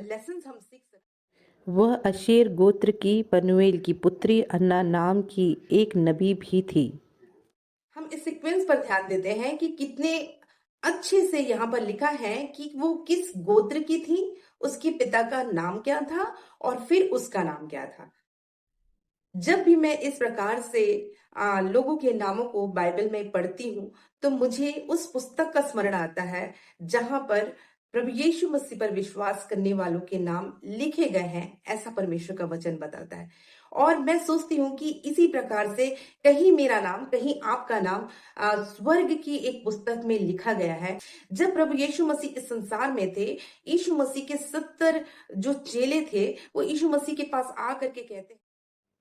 Lesson हम सीख सकते वह अशेर गोत्र की पनूएल की पुत्री अन्ना नाम की एक नबी भी थी। हम इस सीक्वेंस पर ध्यान देते हैं कि कितने अच्छे से यहाँ पर लिखा है कि वो किस गोत्र की थी, उसके पिता का नाम क्या था और फिर उसका नाम क्या था। जब भी मैं इस प्रकार से लोगों के नामों को बाइबल में पढ़ती हूँ, तो मुझे उस पुस्तक का स्मरण आता है जहां पर प्रभु यीशु मसीह पर विश्वास करने वालों के नाम लिखे गए हैं, ऐसा परमेश्वर का वचन बताता है। और मैं सोचती हूँ कि इसी प्रकार से कहीं मेरा नाम, कहीं आपका नाम स्वर्ग की एक पुस्तक में लिखा गया है। जब प्रभु यीशु मसीह इस संसार में थे, यीशु मसीह के 70 जो चेले थे, वो यीशु मसीह के पास आकर के कहते,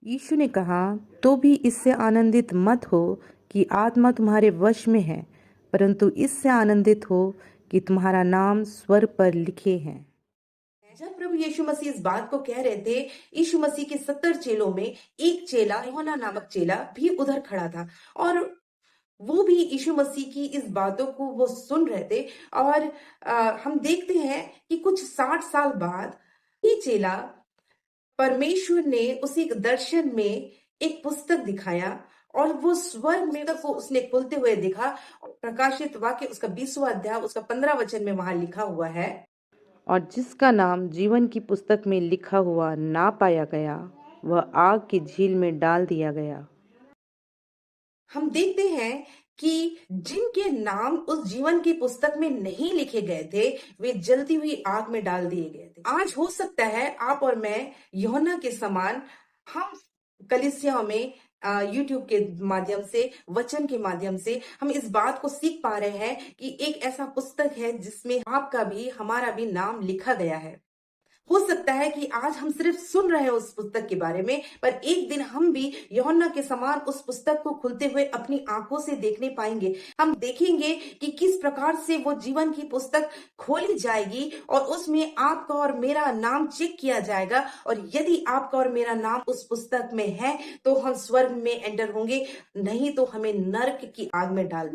यीशु ने कहा, तो भी इससे आनंदित मत हो कि आत्मा तुम्हारे वश में है, परंतु इससे आनंदित हो कि तुम्हारा नाम स्वर्ग पर लिखे हैं। जब प्रभु यीशु मसीह इस बात को कह रहे थे, यीशु मसीह के 70 चेलों में एक चेला, यूहन्ना नामक चेला भी उधर खड़ा था और वो भी यीशु मसीह की इस बातों को वो सुन रहे थे। और हम देखते हैं कि कुछ 60 साल बाद ये चेला, परमेश्वर ने उसे एक दर्शन में एक पुस्तक दिखाया और वो स्वर्ग में तक को उसने खुलते हुए देखा। प्रकाशित वाक्य उसका 20वां अध्याय उसका 15 वचन में वहां लिखा हुआ है, और जिसका नाम जीवन की पुस्तक में लिखा हुआ ना पाया गया, वह आग की झील में डाल दिया गया। हम देखते हैं कि जिनके नाम उस जीवन की पुस्तक में नहीं लिखे गए थे, वे जलती हुई आग में डाल दिए गए थे। आज हो सकता है आप और मैं यूहन्ना के समान, हम कलीसियाओं में यूट्यूब के माध्यम से, वचन के माध्यम से हम इस बात को सीख पा रहे हैं कि एक ऐसा पुस्तक है जिसमें आपका भी, हमारा भी नाम लिखा गया है। हो सकता है कि आज हम सिर्फ सुन रहे हैं उस पुस्तक के बारे में, पर एक दिन हम भी यूहन्ना के समान उस पुस्तक को खुलते हुए अपनी आंखों से देखने पाएंगे। हम देखेंगे कि किस प्रकार से वो जीवन की पुस्तक खोली जाएगी और उसमें आपका और मेरा नाम चेक किया जाएगा। और यदि आपका और मेरा नाम उस पुस्तक में है तो हम स्वर्ग में एंटर होंगे, नहीं तो हमें नर्क की आग में डाल दिया